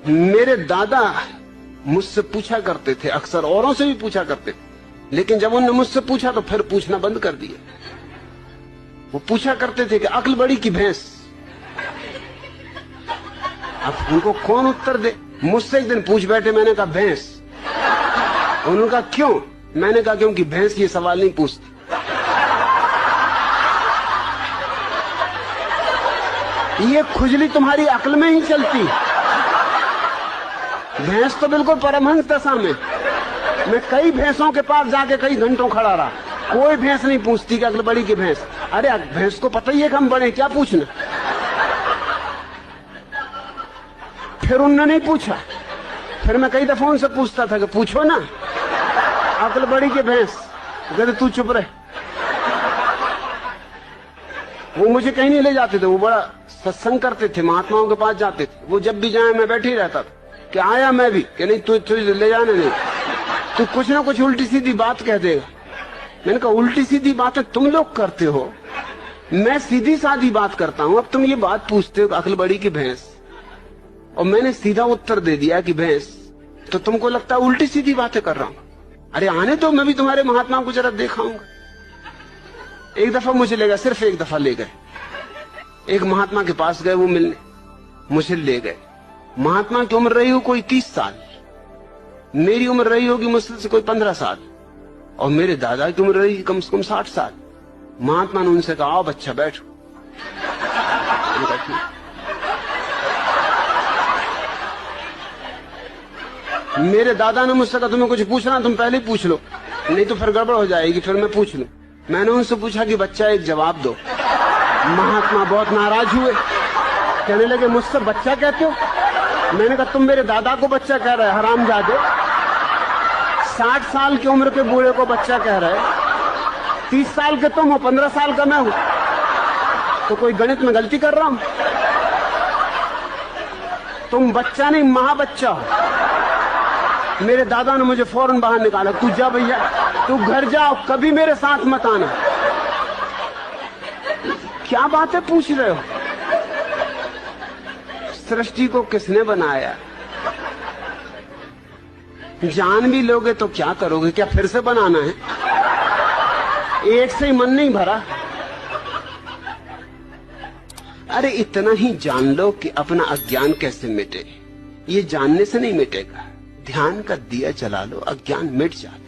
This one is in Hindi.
मेरे दादा मुझसे पूछा करते थे, अक्सर औरों से भी पूछा करते थे, लेकिन जब उन्होंने मुझसे पूछा तो फिर पूछना बंद कर दिया। वो पूछा करते थे कि अक्ल बड़ी की भैंस। अब उनको कौन उत्तर दे। मुझसे एक दिन पूछ बैठे, मैंने कहा भैंस। उन्होंने कहा क्यों? मैंने कहा क्योंकि भैंस ये सवाल नहीं पूछती। ये खुजली तुम्हारी अक्ल में ही चलती। भैंस तो बिल्कुल परमहंस दशा में। मैं कई भैंसों के पास जाके कई घंटों खड़ा रहा, कोई भैंस नहीं पूछती कि अक्ल बड़ी की भैंस। अरे भैंस को पता ही है कि हम बड़े, क्या पूछना। फिर उन्होंने नहीं पूछा। फिर मैं कई दफा उनसे पूछता था कि पूछो ना, अक्ल बड़ी की भैंस। कहते तू चुप रहे। वो मुझे कहीं नहीं ले जाते थे, वो बड़ा सत्संग करते थे, महात्माओं के पास जाते थे। वो जब भी जाए मैं बैठे ही रहता था कि आया मैं भी, कि नहीं तू ले जाने नहीं, तू कुछ ना कुछ उल्टी सीधी बात कह देगा। मैंने कहा उल्टी सीधी बातें तुम लोग करते हो, मैं सीधी सादी बात करता हूं। अब तुम ये बात पूछते हो अक्ल बड़ी की भैंस, और मैंने सीधा उत्तर दे दिया कि भैंस, तो तुमको लगता है उल्टी सीधी बातें कर रहा हूं। अरे आने तो, मैं भी तुम्हारे महात्मा को जरा दिखाऊंगा। एक दफा मुझे ले गए, सिर्फ एक दफा ले गए। एक महात्मा के पास गए वो मिलने, मुझे ले गए। महात्मा की उम्र रही हो कोई 30 साल, मेरी उम्र रही होगी मुश्किल से कोई 15 साल, और मेरे दादा की उम्र रही कम से कम 60 साल। महात्मा ने उनसे कहा आओ बच्चा बैठो। मेरे दादा ने मुझसे कहा तुम्हें कुछ पूछना तुम पहले ही पूछ लो, नहीं तो फिर गड़बड़ हो जाएगी, फिर मैं पूछ लूं। मैंने उनसे पूछा कि बच्चा एक जवाब दो। महात्मा बहुत नाराज हुए, कहने लगे मुझसे बच्चा कहते हो? मैंने कहा तुम मेरे दादा को बच्चा कह रहे हरामजादे, 60 साल की उम्र के बूढ़े को बच्चा कह रहे, 30 साल के तुम हो, 15 साल का मैं हूं, तो कोई गणित में गलती कर रहा हूं? तुम बच्चा नहीं महाबच्चा हो। मेरे दादा ने मुझे फौरन बाहर निकाला, तू जा भैया, तू घर जाओ, कभी मेरे साथ मत आना। क्या बातें पूछ रहे हो? सृष्टि को किसने बनाया? जान भी लोगे तो क्या करोगे? क्या फिर से बनाना है? एक से ही मन नहीं भरा। अरे इतना ही जान लो कि अपना अज्ञान कैसे मिटे। ये जानने से नहीं मिटेगा, ध्यान का दिया जला लो, अज्ञान मिट जाता।